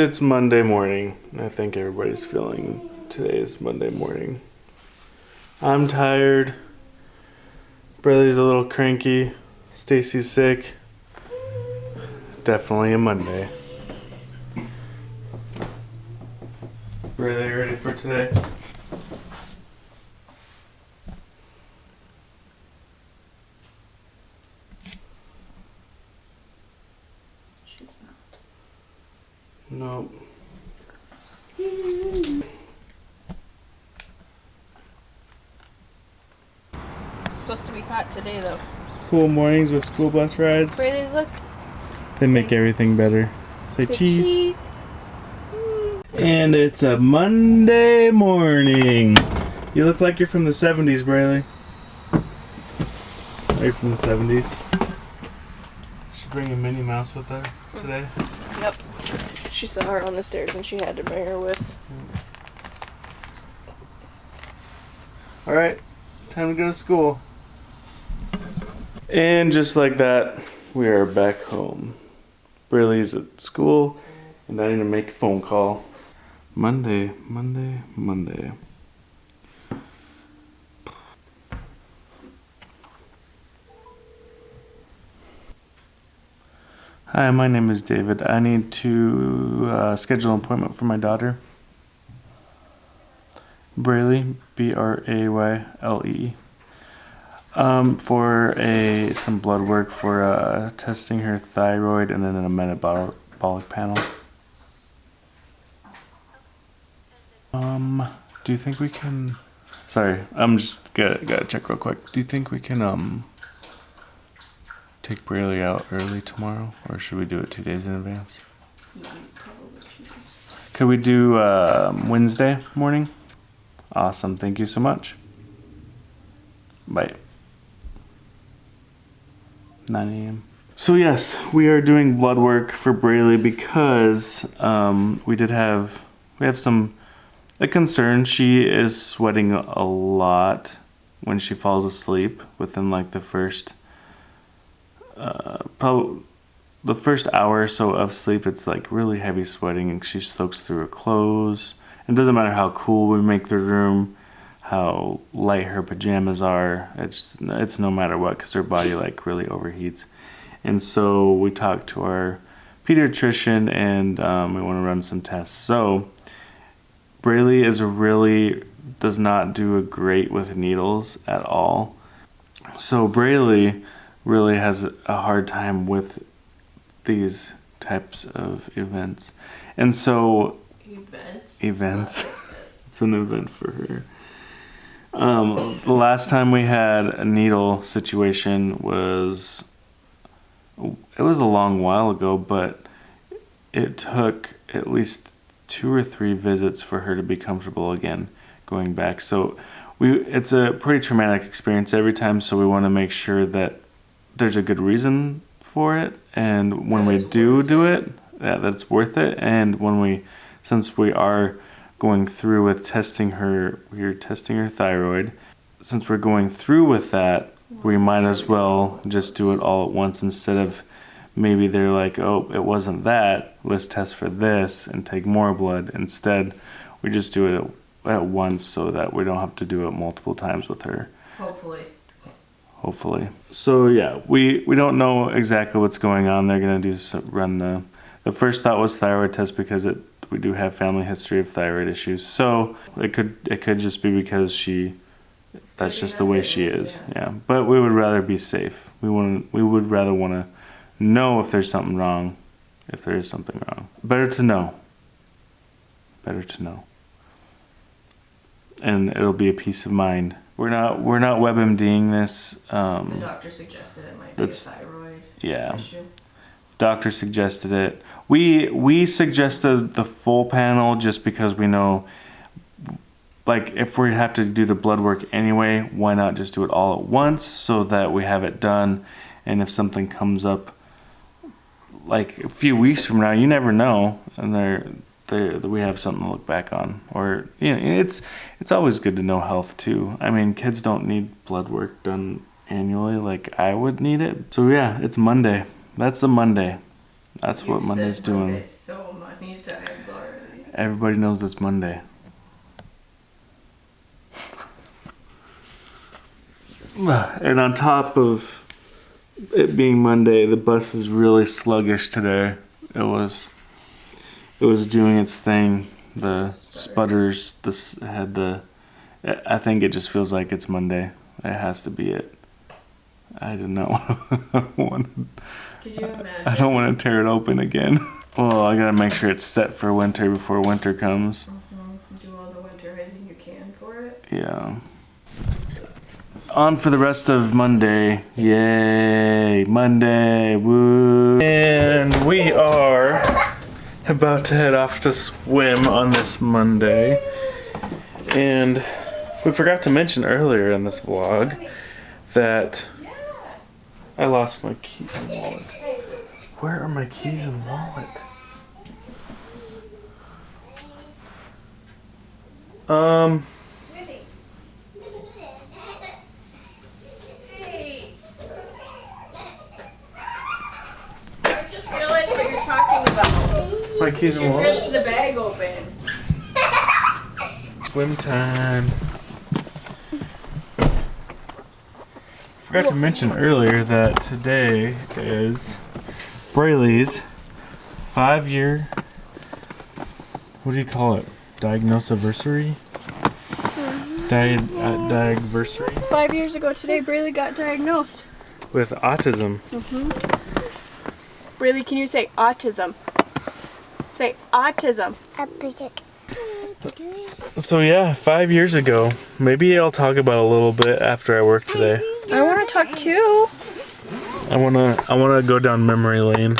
it's Monday morning. I think everybody's feeling today is Monday morning. I'm tired. Bradley's a little cranky. Stacy's sick. Definitely a Monday. Bradley, you ready for today? Nope. Supposed to be hot today though. Cool mornings with school bus rides. Brady, look. They make everything better. Say cheese. And it's a Monday morning. You look like you're from the 70s, Braylee. Are you from the 70s? She's bringing Minnie Mouse with her today. Yep. She saw her on the stairs and she had to bring her with. Alright, time to go to school. And just like that, we are back home. Braylee's at school, and I need to make a phone call. Monday. Hi, my name is David. I need to schedule an appointment for my daughter, Braylee, Brayle, for some blood work for testing her thyroid and then a metabolic panel. Do you think we can? Sorry, I'm just gotta check real quick. Do you think we can take Braylee out early tomorrow, or should we do it 2 days in advance? Could we do Wednesday morning? Awesome, thank you so much. Bye. 9 a.m. So yes, we are doing blood work for Braylee because we have a concern. She is sweating a lot when she falls asleep within like the first probably the first hour or so of sleep. It's like really heavy sweating, and she soaks through her clothes. It doesn't matter how cool we make the room, how light her pajamas are. It's no matter what, because her body like really overheats. And so we talked to our pediatrician, and we want to run some tests. So Braylee does not do a great with needles at all. So Braylee really has a hard time with these types of events. And so events. It's an event for her. The last time we had a needle situation was a long while ago, but it took at least 2 or 3 visits for her to be comfortable again going back. So it's a pretty traumatic experience every time, so we want to make sure that there's a good reason for it, and when we do it, that it's worth it. And since we are going through with testing her thyroid, since we're going through with that, we might as well just do it all at once, instead of maybe they're like, oh, it wasn't that, let's test for this and take more blood. Instead, we just do it at once so that we don't have to do it multiple times with her. Hopefully. So yeah, we don't know exactly what's going on. They're gonna run the first thought was thyroid test, because we do have family history of thyroid issues. So it could just be because that's just the way she is. Yeah. But we would rather be safe. We would rather want to know if there's something wrong, if there is something wrong. Better to know. And it'll be a peace of mind. We're not WebMDing this. The doctor suggested it might be a thyroid issue. Doctor suggested it. We suggested the full panel just because we know, like, if we have to do the blood work anyway, why not just do it all at once so that we have it done? And if something comes up like a few weeks from now, you never know, and we have something to look back on. Or it's always good to know health too. I mean, kids don't need blood work done annually like I would need it. So yeah, it's Monday. That's a Monday. That's what Monday's doing. So many times. everybody knows it's Monday. And on top of it being Monday, the bus is really sluggish today. It was doing its thing. The sputters, I think it just feels like it's Monday. It has to be it. I do not want to. Could you imagine? I don't want to tear it open again. Well, I gotta make sure it's set for winter before winter comes. Do all the winterizing you can for it. Yeah. On for the rest of Monday. Yay! Monday! Woo! And we are about to head off to swim on this Monday. And we forgot to mention earlier in this vlog that I lost my keys and wallet. Where are my keys and wallet? Hey. I just realized what you're talking about. My keys and You wallet? ripped the bag open. Swim time. Forgot to mention earlier that today is Braylee's 5-year, what do you call it? Diagnosis-versary? Diagversary? 5 years ago today, Braylee got diagnosed. With autism. Braylee, can you say autism? Say autism. So yeah, 5 years ago. Maybe I'll talk about it a little bit after I work today. I want to talk too. I wanna go down memory lane.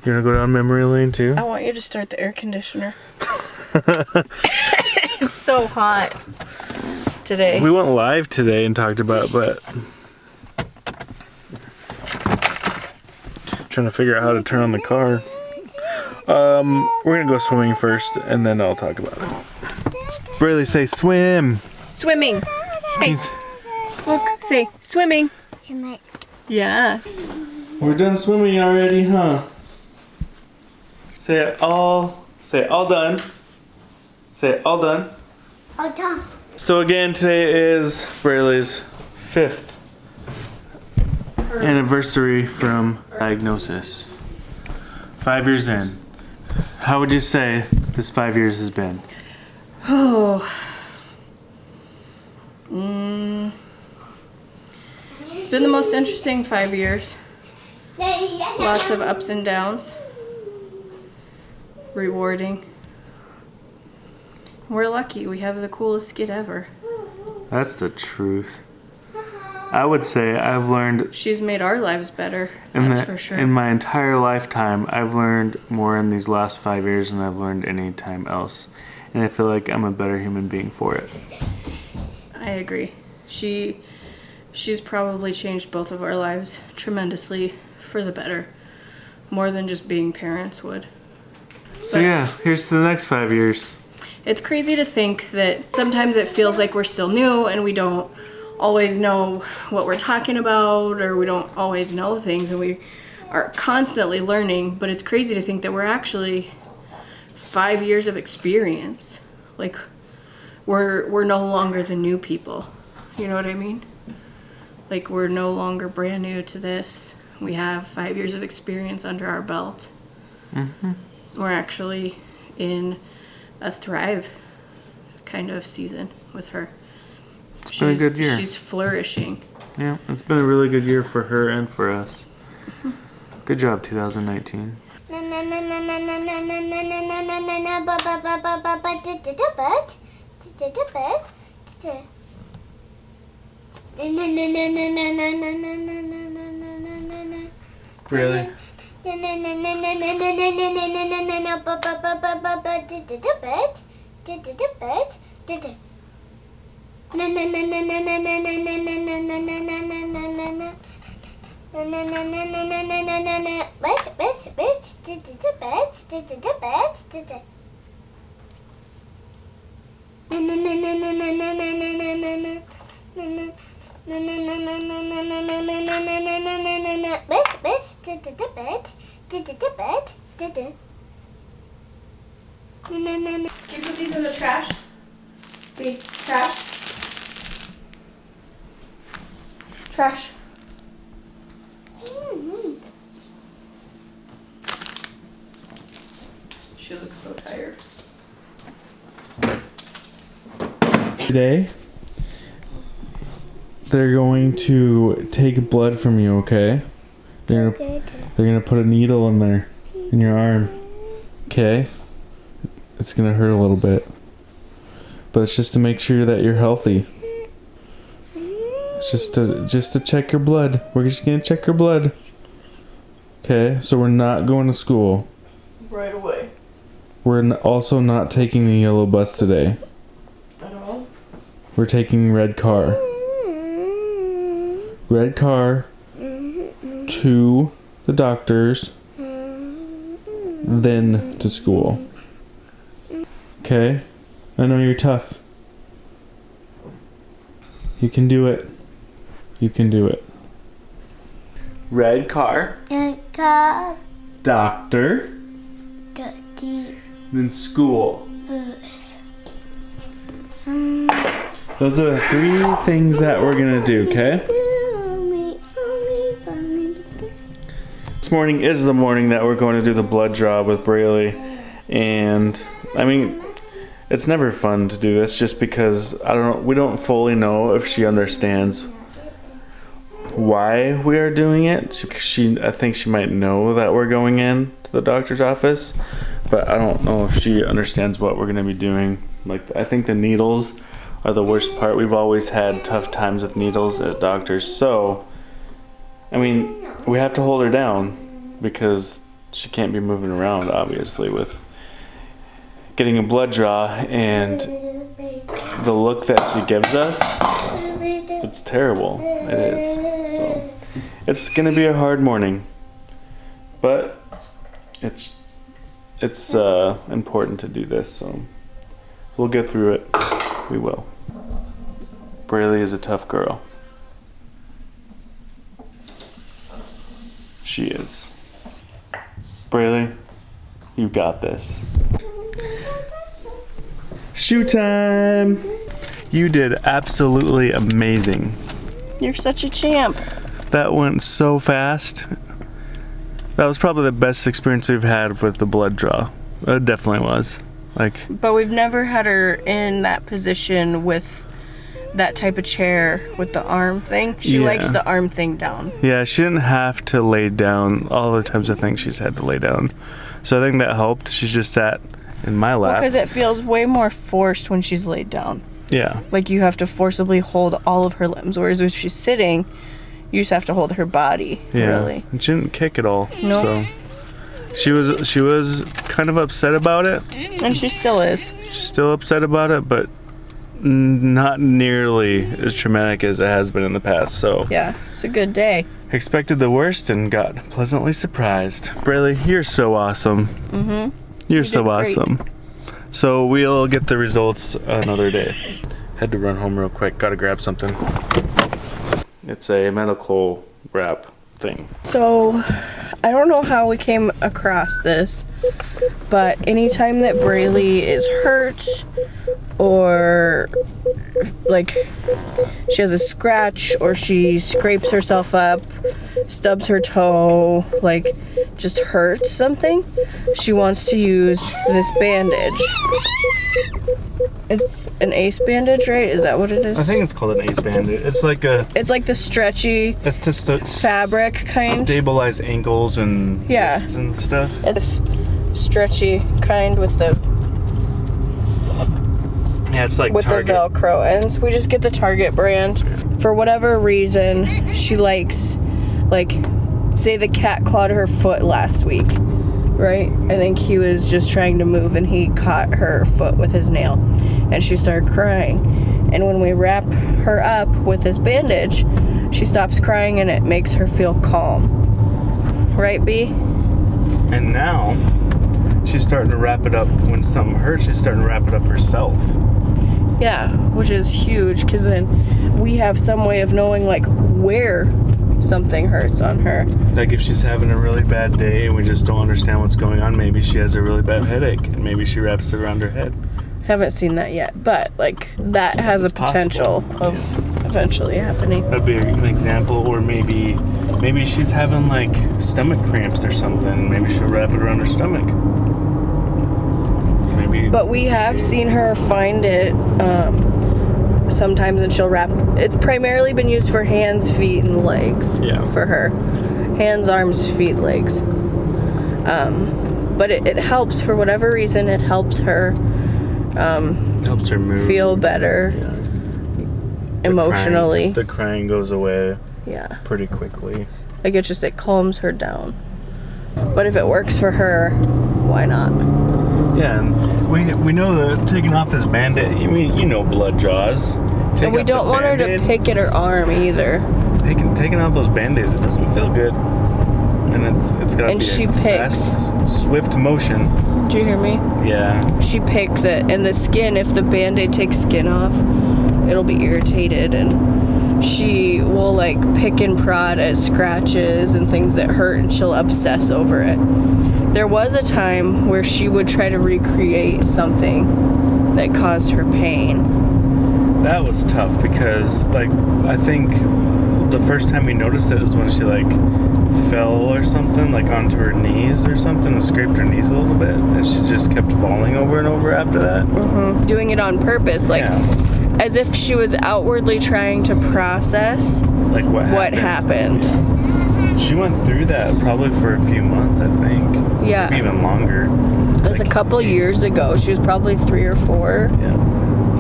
You wanna go down memory lane too? I want you to start the air conditioner. It's so hot today. We went live today and talked about it, but trying to figure out how to turn on the car. We're gonna go swimming first, and then I'll talk about it. Braylee, say swim. Swimming. Hey, look, say swimming. Yeah. We're done swimming already, huh? Say all done. Say all done. All done. So again, today is Braylee's 5th anniversary from diagnosis. 5 years in. How would you say this 5 years has been? Oh. It's been the most interesting 5 years. Lots of ups and downs. Rewarding. We're lucky. We have the coolest kid ever. That's the truth. I would say I've learned She's made our lives better. That's for sure. in my entire lifetime, I've learned more in these last 5 years than I've learned any time else. And I feel like I'm a better human being for it. I agree. She's probably changed both of our lives tremendously for the better. More than just being parents would. So yeah, here's to the next 5 years. It's crazy to think that sometimes it feels like we're still new and we don't always know what we're talking about, or we don't always know things, and we are constantly learning, but it's crazy to think that we're actually 5 years of experience. Like, we're no longer the new people. You know what I mean? Like, we're no longer brand new to this. We have 5 years of experience under our belt. We're actually in a thrive kind of season with her. It's been a good year. She's flourishing. Yeah, it's been a really good year for her and for us. Good job, 2019. Really? Can you put these in the trash? The trash? Trash. She looks so tired. Today, they're going to take blood from you, okay? They're gonna put a needle in there, in your arm, okay? It's gonna hurt a little bit, but it's just to make sure that you're healthy. It's just to check your blood. We're just gonna check your blood. Okay, so we're not going to school. Right away. We're also not taking the yellow bus today. At all? We're taking red car. Red car to the doctor's, then to school. Okay? I know you're tough. You can do it. You can do it. Red car. Doctor. Then school. Those are the 3 things that we're gonna do, okay? This morning is the morning that we're going to do the blood draw with Braylee. And I mean, it's never fun to do this just because we don't fully know if she understands why we are doing it. I think she might know that we're going in to the doctor's office, but I don't know if she understands what we're going to be doing. Like, I think the needles are the worst part. We've always had tough times with needles at doctors, so I mean, we have to hold her down because she can't be moving around, obviously, with getting a blood draw, and the look that she gives us, it's terrible. It is. So it's gonna be a hard morning, but it's important to do this, so we'll get through it. We will. Braylee is a tough girl. She is. Braylee, you got this. Shoe time! You did absolutely amazing. You're such a champ. That went so fast. That was probably the best experience we've had with the blood draw. It definitely was. But we've never had her in that position with that type of chair with the arm thing. She likes the arm thing down. Yeah, she didn't have to lay down all the times I think she's had to lay down. So I think that helped. She's just sat in my lap. Because it feels way more forced when she's laid down. Yeah. Like you have to forcibly hold all of her limbs, whereas if she's sitting, you just have to hold her body. Yeah. Really. And she didn't kick at all. No. So she was kind of upset about it. And she still is. She's still upset about it, but not nearly as traumatic as it has been in the past. So yeah, it's a good day. Expected the worst and got pleasantly surprised. Braylee, you're so awesome. Mm-hmm. You're so awesome. So we'll get the results another day. Had to run home real quick. Gotta grab something. It's a medical wrap thing. So I don't know how we came across this, but anytime that Braylee is hurt or like she has a scratch or she scrapes herself up, stubs her toe, like just hurts something, she wants to use this bandage. It's an Ace Bandage, right? Is that what it is? I think it's called an Ace Bandage. It's like the stretchy fabric kind. Stabilize ankles and wrists and stuff. It's stretchy kind with the it's like with Target. the Velcro ends. We just get the Target brand. For whatever reason, she likes, like, say the cat clawed her foot last week, right? I think he was just trying to move and he caught her foot with his nail and she started crying. And when we wrap her up with this bandage, she stops crying and it makes her feel calm. Right, B? And now she's starting to wrap it up. When something hurts, she's starting to wrap it up herself. Yeah, which is huge because then we have some way of knowing like where something hurts on her. Like if she's having a really bad day and we just don't understand what's going on, maybe she has a really bad headache and maybe she wraps it around her head. Haven't seen that yet, but like that has It's a potential of eventually happening. That'd be an example. Or maybe she's having like stomach cramps or something. Maybe she'll wrap it around her stomach. Maybe. But we have seen her find it sometimes, and she'll wrap. It's primarily been used for hands, feet, and legs. Yeah. For her, hands, arms, feet, legs. But it helps for whatever reason. It helps her. Helps her move. Feel better. Yeah. Emotionally. The crying goes away. Yeah. Pretty quickly. Like it calms her down. But if it works for her, why not? Yeah, and we know that taking off this Band-Aid, you know blood draws. And we don't want her to pick at her arm either. Taking off those Band-Aids, it doesn't feel good. And it's got to be a fast, swift motion. Do you hear me? Yeah. She picks it, and the skin, if the Band-Aid takes skin off, it'll be irritated, and she will like pick and prod at scratches and things that hurt, and she'll obsess over it. There was a time where she would try to recreate something that caused her pain. That was tough because, like, I think the first time we noticed it was when she, like, fell or something, like, onto her knees or something and scraped her knees a little bit. And she just kept falling over and over after that. Mm-hmm. Doing it on purpose, like, as if she was outwardly trying to process like what happened. Yeah. She went through that probably for a few months, I think. Yeah. Maybe even longer. It was a couple years ago. She was probably 3 or 4. Yeah.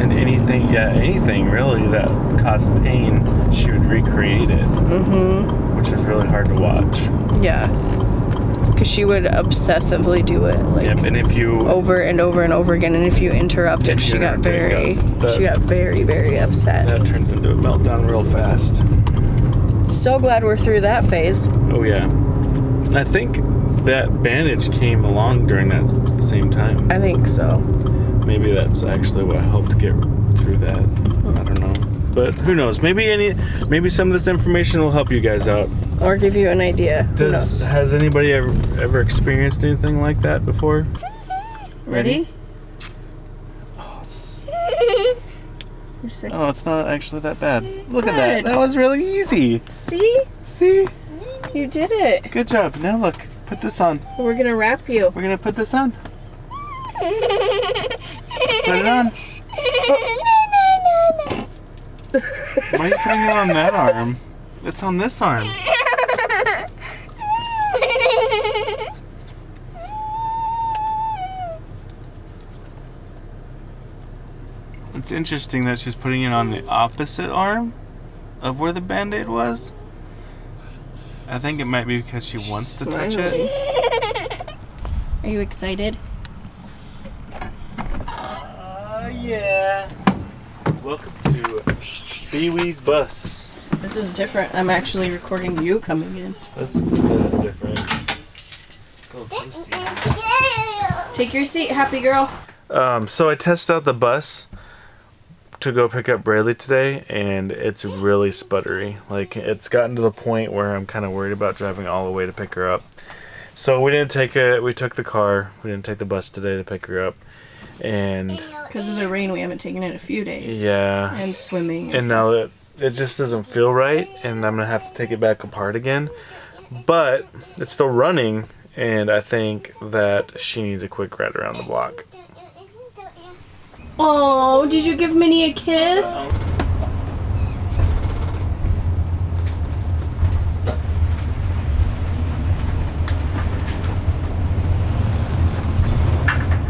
And anything really that caused pain, she would recreate it. Mm-hmm. Which is really hard to watch. Yeah. Because she would obsessively do it, like, and if you over and over and over again, and if you interrupt it, she got very, very upset. That turns into a meltdown real fast. So glad we're through that phase. Oh yeah. I think that bandage came along during that same time. I think so. Maybe that's actually what helped get through that. I don't know. But who knows? Maybe some of this information will help you guys out. Or give you an idea. Has anybody ever experienced anything like that before? Ready? Oh, it's not actually that bad. Look at that. That was really easy. See? You did it. Good job. Now look. Put this on. We're going to wrap you. We're going to put this on. Put it on. Why are you putting it on that arm? It's on this arm. It's interesting that she's putting it on the opposite arm of where the Band-Aid was. I think it might be because she wants to touch it. Are you excited? Yeah. Welcome to Pee-wee's bus. This is different. I'm actually recording you coming in. That is different. Oh, take your seat, happy girl. So I tested out the bus to go pick up Braylee today, and it's really sputtery. Like, it's gotten to the point where I'm kind of worried about driving all the way to pick her up. So we didn't take it. We took the car. We didn't take the bus today to pick her up. And because of the rain, we haven't taken it a few days. Yeah. And swimming. And now it just doesn't feel right, and I'm gonna have to take it back apart again. But it's still running, and I think that she needs a quick ride around the block. Oh, did you give Minnie a kiss?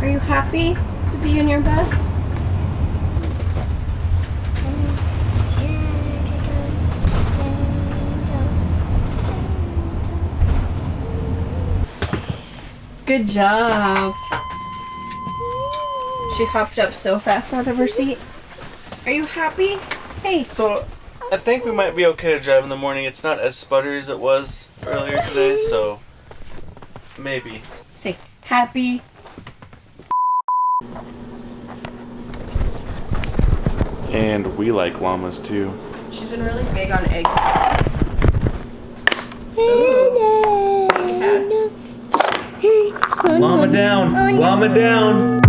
Are you happy to be in your bus? Good job. She hopped up so fast out of her seat. Are you happy? Hey. So, I think we might be okay to drive in the morning. It's not as sputtery as it was earlier today, so maybe. Say happy. And we like llamas too. She's been really big on egg whites. Ooh. Hats. Llama down. Llama down.